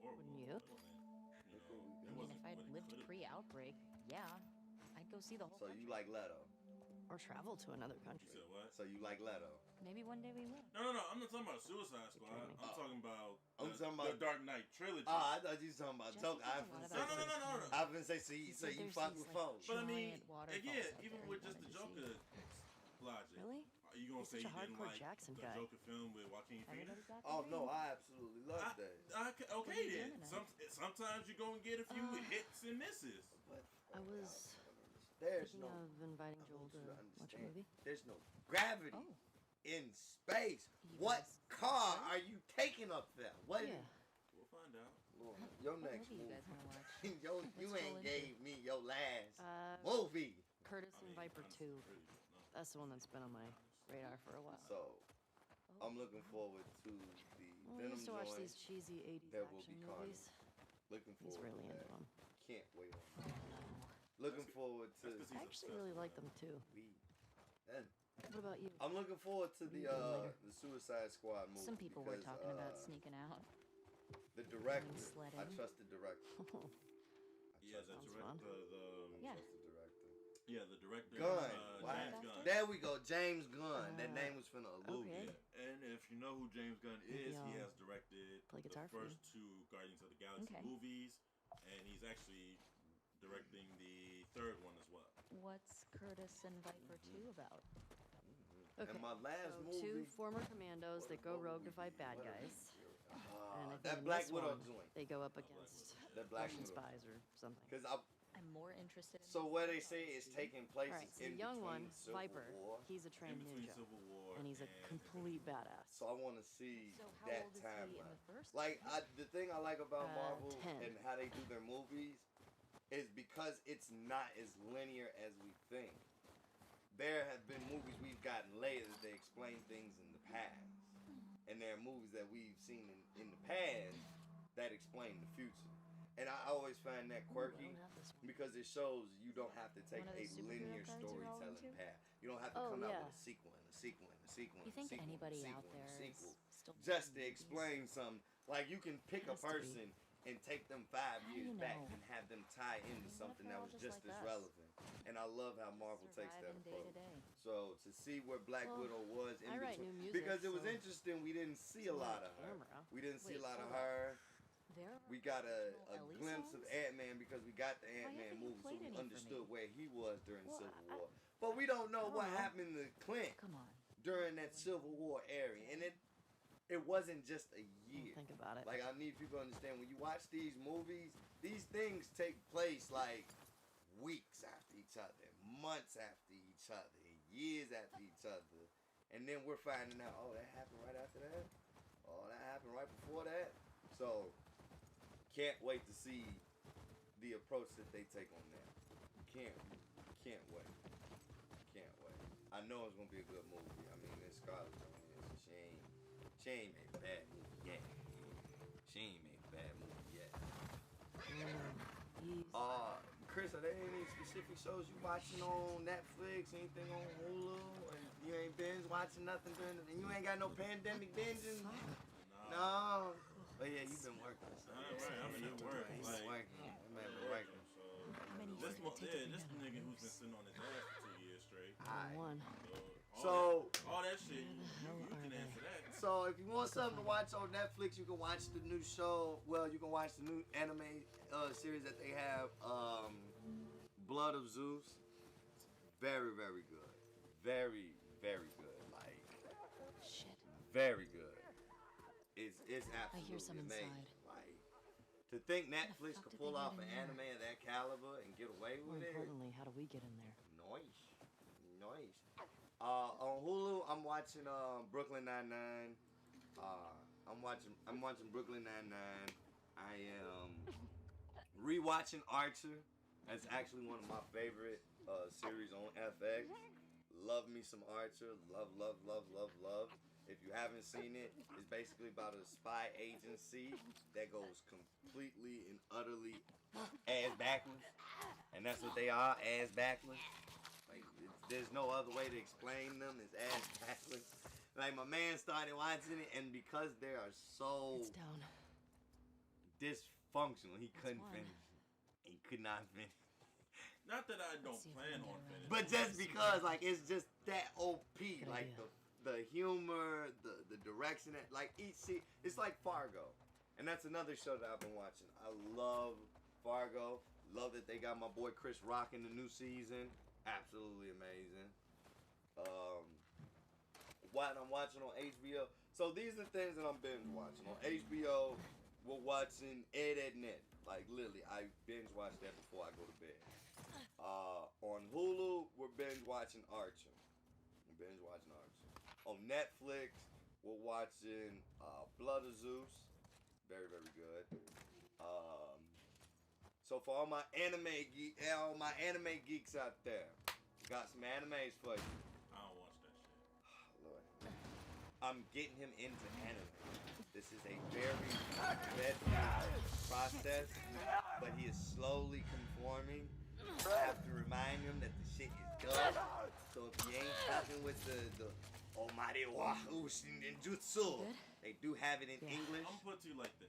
Horrible. Wouldn't you? It Look what we got. wasn't, I mean, if I'd what it lived could've pre-outbreak, yeah, I'd go see the whole So country. you like Leto? Or travel to another been. country. You said what? So you like Leto? Maybe one day we will. No, I'm not talking about Suicide Squad. kidding me? I'm talking about I'm the, talking about- the Dark Knight trilogy. I thought you was talking about Jesse Joker. I thinks a lot was about gonna say, No. I was gonna say, so He you said there's fuck these, with like, foes. But I mean, giant waterfalls again, out even there with he just the wanted to Joker logic, Really? are you gonna He's say such a you didn't hardcore like Jackson the guy. Joker film with Joaquin Phoenix? Everybody's got Oh their no, dreams. I absolutely love that. Okay What are you then. doing tonight? Sometimes you're gonna get a few Uh, hits and misses. But I was there's thinking no. of inviting I Joel want to you to watch a understand. movie. There's no gravity Oh, in space. You What guys- car are you taking up there? What? Yeah. We'll find out. Lord, your what next movie you movie. guys want to watch? You Let's ain't roll into gave me your last Movie. movie. Curtis I and mean, Viper honestly, 2. pretty- no. That's the one that's been on my radar for a while. So I'm looking forward to the Well, I Venom used to watch joint. these cheesy 80s There will action be movies. Looking He's forward really to into that. them. Can't wait on that. Looking That's- forward to that's 'cause I he's actually obsessed really with like that. them too. we. And What about you? I'm looking forward to What are the you doing later? the Suicide Squad movie. Some people were because, talking about sneaking out. the director. sledding. I trust the director. Yeah, the Sounds director. fun. Yeah. Trust the director. Yeah, the director. Gunn. Wow. James Gunn. There we go, James Gunn. That Uh, name was finna elude okay. me. Yeah, and if you know who James Gunn Maybe is, he I'll has directed play guitar the for you. first 2 Guardians of the Galaxy Okay. movies, and he's actually directing the 3rd one as well. What's Curtis and Viper 2 about? Okay. And my last So movie. 2 former commandos that go What rogue would to we fight be? bad What are we guys. doing? And I think That in Black this Widow one, joint. they go up Black against Widow, That Black Russian Widow. spies or something. Because I. I'm more interested in So this what than they the say is MCU. taking place Alright, so in the young between one, the Civil Viper, War. he's a In trained between ninja. Civil War And he's a complete badass. So I want to see So how that old is he in timeline. the first? Like the thing I like about 10. Marvel and how they do their movies is because it's not as linear as we think. There have been movies we've gotten later that they explain things in the past, and there are movies that we've seen in the past that explain the future. And I always find that Ooh, I quirky don't have this one. because it shows you don't have to take One of a the superhero linear cards you're all storytelling into? path. You don't have to Oh, come out yeah. with a sequel and a sequel and a sequel. You and a think sequel and a anybody sequel out and a there sequel is still just to making movies? explain some. Like you can pick a Has to be. person and take them 5 How do years you back know? and have them tie into What if something they're that all was just just like as us? relevant. And I love how Marvel takes that Surviving day to approach. day. So to see where Black Well, Widow was in I write between, new music, because it was so interesting. We didn't see a it's lot on of her. camera. We didn't see a Wait, lot of hold up. her. There are We got a original Ellie glimpse of songs? Ant-Man because we got the Why Ant-Man haven't you movie, so played we any for understood me? where he was during Well, Civil I- War. But we don't know I don't what know. happened to Clint Come on. during that Civil War area, and it wasn't just a year. Think about it. Like I need people to understand when you watch these movies, these things take place like weeks after each other, months after each other, and years after each other, and then we're finding out, oh, that happened right after that. Oh, that happened right before that. So, can't wait to see the approach that they take on that. Can't wait. Can't wait. I know it's gonna be a good movie. I mean, this Scarlett Johansson, she ain't made a bad movie yet. She ain't made a bad movie yet. He's Chris, are there any specific shows you watching on Netflix? Anything on Hulu? Or you ain't binge watching nothing during the, and you ain't got no pandemic binging? No. But yeah, you've been working. So Right, I've been at work. He's Like, been working. That man been working. So, How many this, years would it take to this bring nigga down who's been sitting on his ass for 2 years straight. Alright. one. So, all that shit, you hell are can they? answer that. so if you want something to watch on Netflix, you can watch the new show. Well, you can watch the new anime series that they have, Blood of Zeus. Very, very good. Very, very good. Like, Shit. very good. it's absolutely hear some amazing. inside. Like, to think Netflix fuck could did pull they off get an in there? anime of that caliber and get away More with it. importantly, how do we get in there? Nice. On Hulu, I'm watching Brooklyn Nine-Nine. I'm watching Brooklyn Nine-Nine. I am rewatching Archer. That's actually one of my favorite series on FX. Love me some Archer. Love. If you haven't seen it, it's basically about a spy agency that goes completely and utterly ass backwards. And that's what they are, ass backwards. Like, there's no other way to explain them. It's ass backwards. Like, my man started watching it, and because they are so It's down. dysfunctional, he couldn't one. finish it. He could not finish it. Not that I don't see if plan we can on get finishing. But just because, like, it's just that OP. Good Like, idea. the humor, the direction, that, like, it's like Fargo. And that's another show that I've been watching. I love Fargo. Love that they got my boy Chris Rock in the new season. Absolutely amazing. What I'm watching on HBO. So these are things that I'm binge watching. On HBO, we're watching Ed, Edd n Eddy. Like, literally, I binge watch that before I go to bed. On Hulu, we're binge watching Archer. On Netflix, we're watching Blood of Zeus. Very, very good. So for all my anime geeks out there, got some animes for you. I don't watch that shit. Lord. I'm getting him into anime. This is a very dreadful process, but he is slowly conforming. I have to remind him that the shit is done. So if he ain't fucking with the Almighty Wahoo Shinjutsu, they do have it in English. I'm gonna put it to you like this.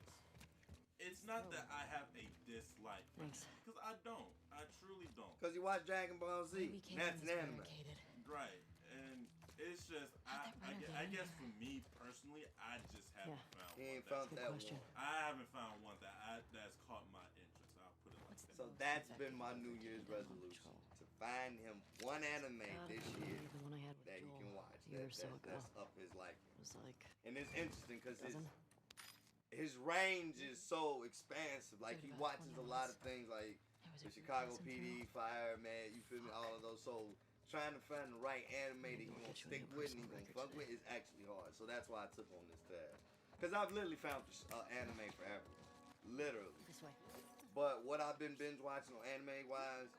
It's not that I have a dislike for Thanks. because I don't. I truly don't. Because you watch Dragon Ball Z. We came That's in an this anime. barricaded. Right. And it's just How'd that runner I get in guess there? for me personally, I just haven't found He one ain't that found Good that question. one. I haven't found one that's caught my interest. I'll put it like What's that. So that's been my New Year's resolution. To find him one anime God, this I year believe the one I had with that he Joel can watch. a year or so ago. That's up his liking. It was like, And it's interesting because dozen. his range is so expansive. Like, he Good about watches 20 a lot of minutes. things like It was the a Chicago dozen PD, through. Fireman, you feel me? All of those. So trying to find the right anime that he Maybe gonna we'll get you a stick new with and he personal gonna record fuck with today. is actually hard. So that's why I took on this task. Because I've literally found anime forever. Literally. This way. But what I've been binge watching on anime wise,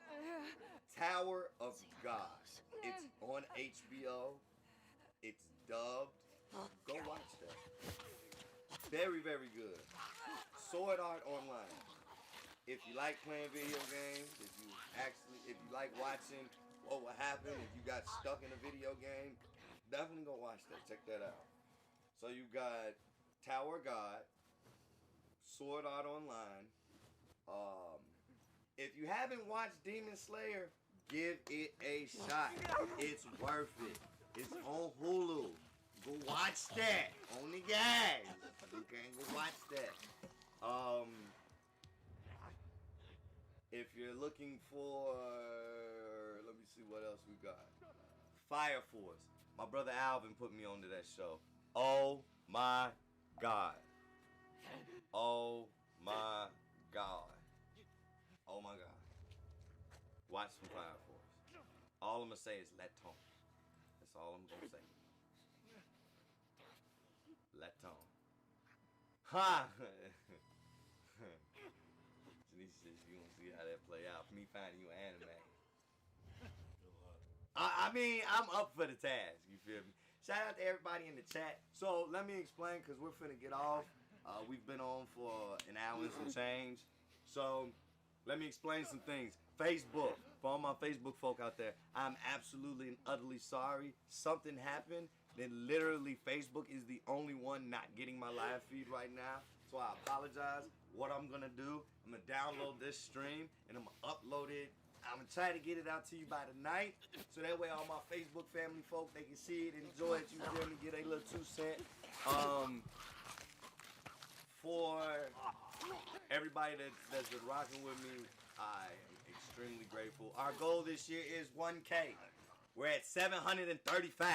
Tower of God. It's on HBO. It's dubbed. Go watch that. Very, very good. Sword Art Online. If you like playing video games, if you like watching what will happen if you got stuck in a video game, definitely go watch that. Check that out. So you got Tower of God, Sword Art Online. If you haven't watched Demon Slayer, give it a shot. It's worth it. It's on Hulu. Go watch that. On the guys. Okay, go watch that. If you're looking for, let me see what else we got. Fire Force. My brother Alvin put me onto that show. Oh my God. Oh my God. Oh my God. Watch some Fire Force. All I'm gonna say is let tone. That's all I'm gonna say. Let tone. Ha! Denise says you gonna see how that play out. Me finding you an anime. Good luck. I mean, I'm up for the task. You feel me? Shout out to everybody in the chat. So let me explain, because we're finna get off. We've been on for an hour and some change. So let me explain some things. Facebook, for all my Facebook folk out there, I'm absolutely and utterly sorry. Something happened. Then literally Facebook is the only one not getting my live feed right now. So I apologize. What I'm gonna do, I'm gonna download this stream and I'm gonna upload it. I'm gonna try to get it out to you by tonight, so that way all my Facebook family folk, they can see it, enjoy it, you feel me, get a little 2 cents. For everybody that's been rocking with me, I am extremely grateful. Our goal this year is 1K. We're at 735.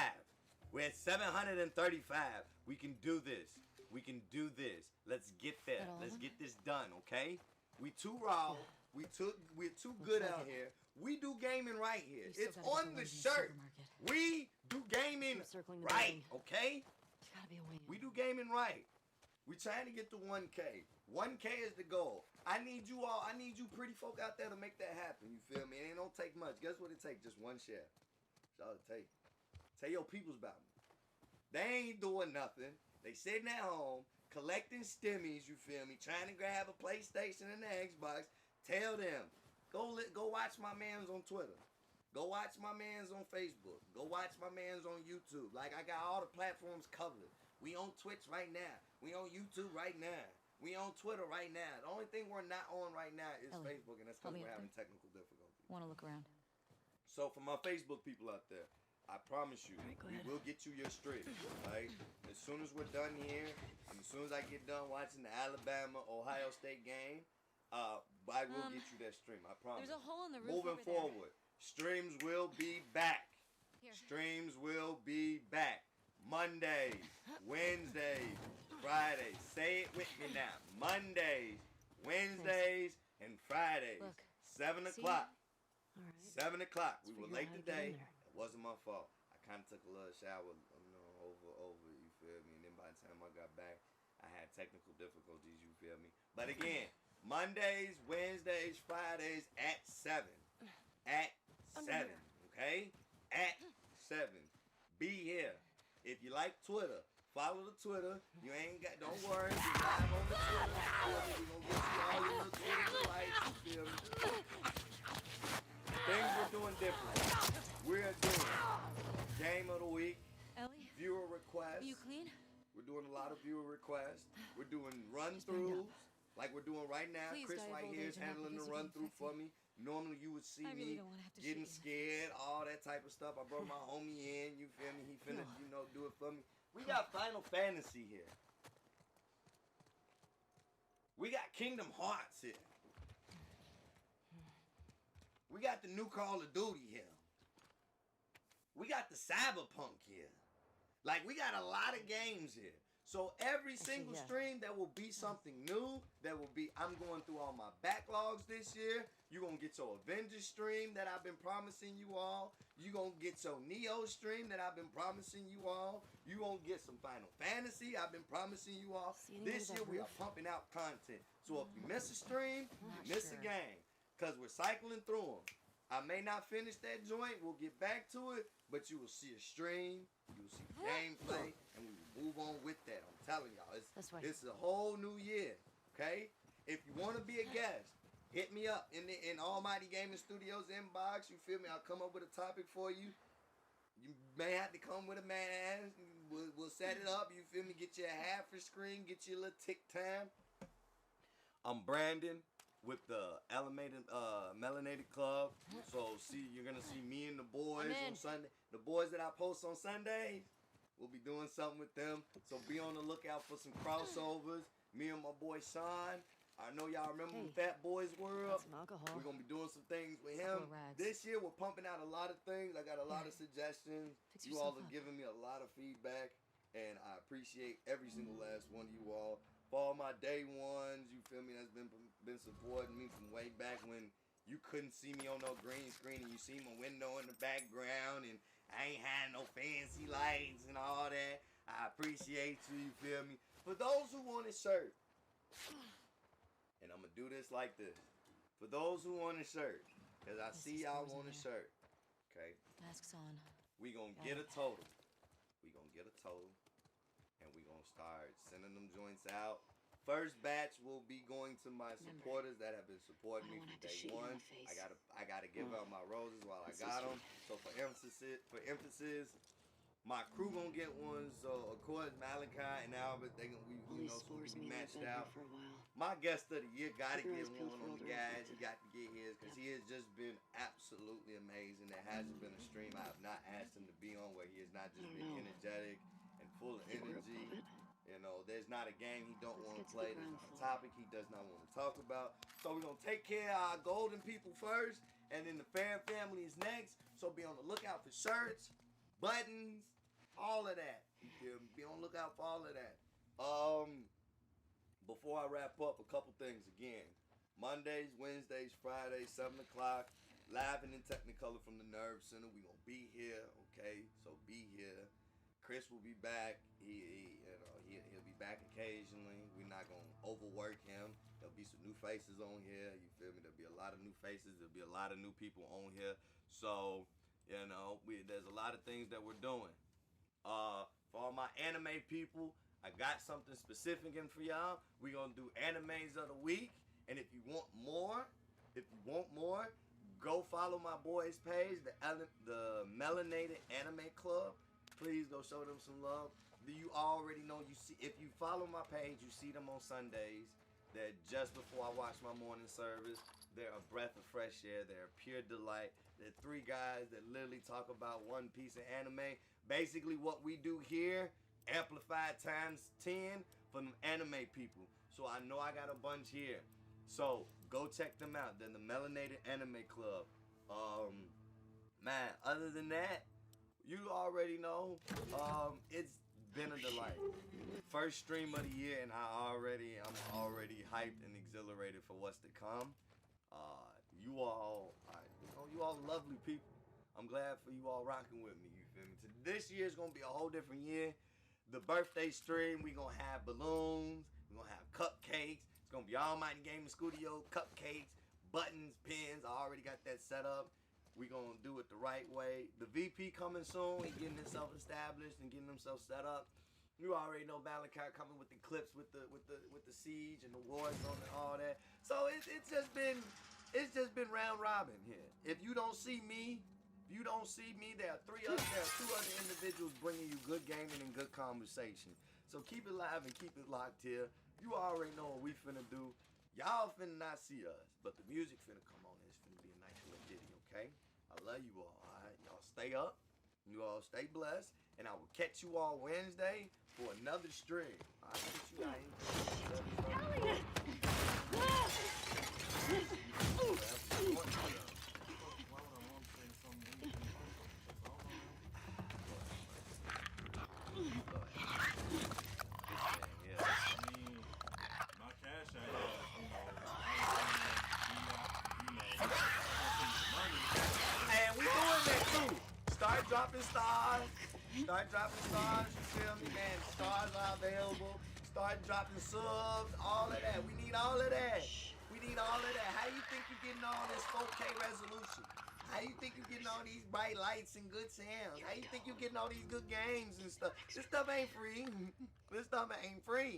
We're at 735. We can do this. We can do this. Let's get there. That all of Let's them? get this done, okay? We too raw. We're too good like out it. here. We do gaming right here. You still It's gotta get on the the ones in the shirt. supermarket. We do gaming I'm circling the right, building. okay? There's gotta be a way in. We do gaming right. We trying to get to 1K. 1K is the goal. I need you all. I need you pretty folk out there to make that happen. You feel me? And it don't take much. Guess what it takes? Just one share. That's all it takes. Tell your peoples about me. They ain't doing nothing. They sitting at home collecting stimmies. You feel me? Trying to grab a PlayStation and an Xbox. Tell them. Go watch my mans on Twitter. Go watch my mans on Facebook. Go watch my mans on YouTube. Like, I got all the platforms covered. We on Twitch right now. We on YouTube right now. We on Twitter right now. The only thing we're not on right now is Ellie, Facebook, and that's help because me we're up having technical difficulties. Want to look around? So for my Facebook people out there, I promise you, Alright, go we ahead. will get you your streak, right? As soon as we're done here, and as soon as I get done watching the Alabama-Ohio State game, I will get you that stream, I promise. There's a hole in the roof Moving over there. forward, streams will be back. Here. Streams will be back. Mondays, Wednesdays, Fridays. Say it with me now. Mondays, Wednesdays, and Fridays. Look, 7 see? o'clock. All right. 7 o'clock. We Let's were figure out late how to get today. in there. It wasn't my fault. I kind of took a little shower, over, you feel me? And then by the time I got back, I had technical difficulties, you feel me? But again, Mondays, Wednesdays, Fridays at 7. At 7, okay? At 7. Be here. If you like Twitter, follow the Twitter. You ain't got, don't worry, we live on the Twitter. You feel me? We gonna get you all your little Twitter likes, you feel me? Things we're doing different. We're doing Game of the Week, Ellie, viewer requests. are you clean? We're doing a lot of viewer requests. We're doing run-throughs, like we're doing right now. Please Chris die of right old here is age and not handling the because you run-through get for me. Normally you would see I really me don't want to have to getting shoot you. scared, all that type of stuff. I brought my homie in, you feel me? He finna, No. do it for me. We got Final Fantasy here. We got Kingdom Hearts here. We got the new Call of Duty here. We got the Cyberpunk here. Like, we got a lot of games here. So every single yeah. stream, there will be something new. There will be, I'm going through all my backlogs this year. You're going to get your Avengers stream that I've been promising you all. You're going to get your Neo stream that I've been promising you all. You're going to get some Final Fantasy I've been promising you all. See anything This with year that we are roof? pumping out content. So if you miss a stream, you Not miss a sure. game. Because we're cycling through them. I may not finish that joint. We'll get back to it. But you will see a stream. You will see gameplay. And we will move on with that. I'm telling y'all. That's right. It's a whole new year. Okay? If you want to be a guest, hit me up in Almighty Gaming Studios inbox. You feel me? I'll come up with a topic for you. You may have to come with a man. We'll set it up. You feel me? Get you a half a screen. Get you a little tick time. I'm Brandon with the Melanated Club. So you're gonna see me and the boys I'm in. on Sunday. The boys that I post on Sundays, we'll be doing something with them. So be on the lookout for some crossovers. Me and my boy Sean. I know y'all remember Hey, Fat Boys World. Got some alcohol. We're gonna be doing some things with Couple him. of rags. This year we're pumping out a lot of things. I got a lot of suggestions. Fix You all yourself are up. giving me a lot of feedback, and I appreciate every single last one of you all. For all my day ones, you feel me, that's been supporting me from way back when you couldn't see me on no green screen and you see my window in the background and I ain't had no fancy lights and all that. I appreciate you, you feel me? For those who want a shirt, and I'm gonna do this like this. For those who want a shirt, because I This see is y'all frozen want a here. shirt, okay? Masks on. We gonna get a total. We gonna get a total, and we gonna start sending them joints out. First batch will be going to my supporters that have been supporting me I don't from want to day shoot you in one. the face. I gotta give out my roses while I This is got sweet. them. So for emphasis, my crew gonna get one. So of course Malachi and Albert, All these spores we mean I've matched been here out. for a while. My guest of the year gotta Keep your get eyes peeled one for on the other guys. aspects He got to get his because he has just been absolutely amazing. There hasn't been a stream I have not asked him to be on where he has not just I don't been know. energetic and full of I think we're energy. above it. You know, there's not a game he don't Let's want to get to the play. There's ground not a floor. topic he does not want to talk about. So we're gonna take care of our golden people first, and then the fan family is next. So be on the lookout for shirts, buttons, all of that. You feel me? Be on the lookout for all of that. Before I wrap up, a couple things again. Mondays, Wednesdays, Fridays, 7 o'clock, live and in Technicolor from the Nerve Center. We gonna be here, okay? So be here. Chris will be back. He'll be back occasionally. We're not gonna overwork him. There'll be some new faces on here. You feel me? There'll be a lot of new faces. There'll be a lot of new people on here. So, there's a lot of things that we're doing. For all my anime people, I got something specific in for y'all. We're gonna do animes of the week. And if you want more, go follow my boys' page, the Melanated Anime Club. Please go show them some love. You already know, if you follow my page, you see them on Sundays. They're just before I watch my morning service. They're a breath of fresh air. They're a pure delight. They're three guys that literally talk about one piece of anime. Basically what we do here, amplified times 10 for them anime people. So I know I got a bunch here. So go check them out. They're the Melanated Anime Club. Man, other than that, you already know, it's been a delight. First stream of the year, and I'm already hyped and exhilarated for what's to come. You all lovely people. I'm glad for you all rocking with me. You feel me? This year's gonna be a whole different year. The birthday stream, we gonna have balloons. We gonna have cupcakes. It's gonna be Almighty Gaming Studio, cupcakes, buttons, pins. I already got that set up. We gonna do it the right way. The VP coming soon. He getting himself established and getting himself set up. You already know Malachi coming with the clips with the siege and the war zone and all that. So it's just been round robin here. If you don't see me, there are two other individuals bringing you good gaming and good conversation. So keep it live and keep it locked here. You already know what we finna do. Y'all finna not see us, but the music finna come on. It's finna be a nice little ditty, okay? I love you all right? Y'all stay up. You all stay blessed. And I will catch you all Wednesday for another stream. I'll catch you out. Elliot! Start dropping stars, you feel me, man? Stars are available. Start dropping subs, all of that. We need all of that. How you think you're getting all this 4K resolution? How you think you're getting all these bright lights and good sounds? How you think you're getting all these good games and stuff? This stuff ain't free.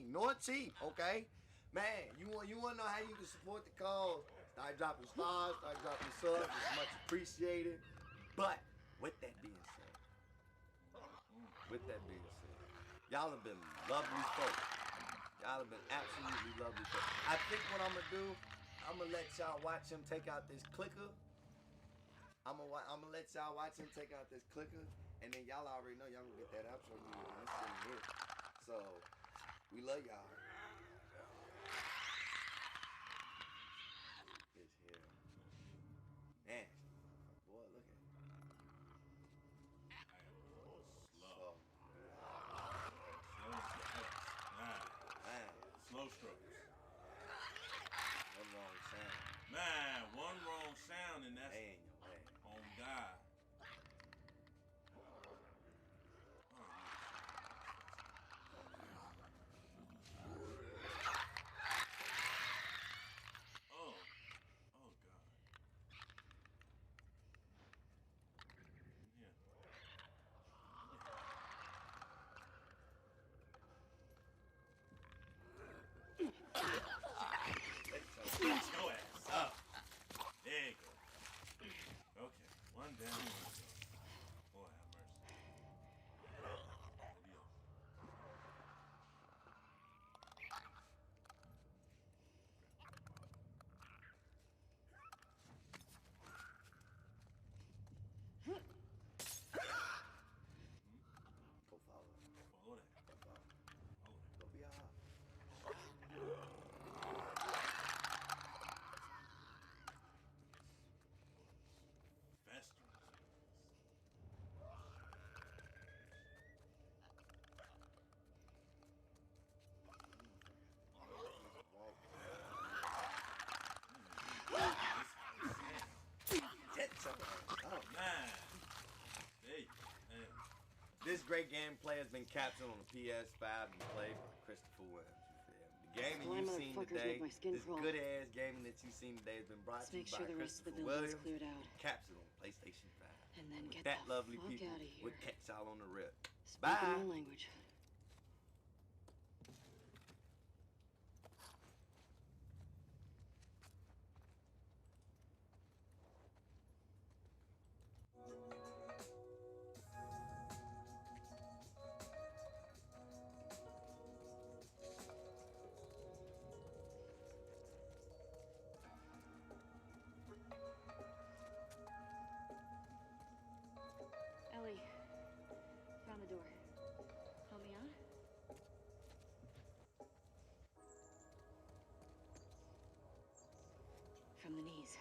Nor cheap, okay? Man, you want to know how you can support the cause? Start dropping stars, start dropping subs. It's much appreciated. But with that being said, y'all have been lovely folks. Y'all have been absolutely lovely folks. I think what I'm gonna do, I'm gonna let y'all watch him take out this clicker. I'm gonna let y'all watch him take out this clicker, and then y'all already know y'all gonna get that outro music. That's in here. So we love y'all. It's here. Man, boy, look at it. Slow strokes. One wrong sound. Man, one wrong sound and that's Ain't no way. on God. Oh God. Yeah. great gameplay has been captured on the PS5 and played by Christopher Williams. The gaming Blind you've seen motherfuckers today, make my skin this crawl. good ass gaming that you've seen today has been brought Let's to you make sure by the rest of the Christopher building's Williams. cleared out. Captured on PlayStation 5. And then With get that the lovely fuck people out of here. would catch y'all on the rip. Speaking Bye. my language. Ellie, found the door. Help me out? From the knees.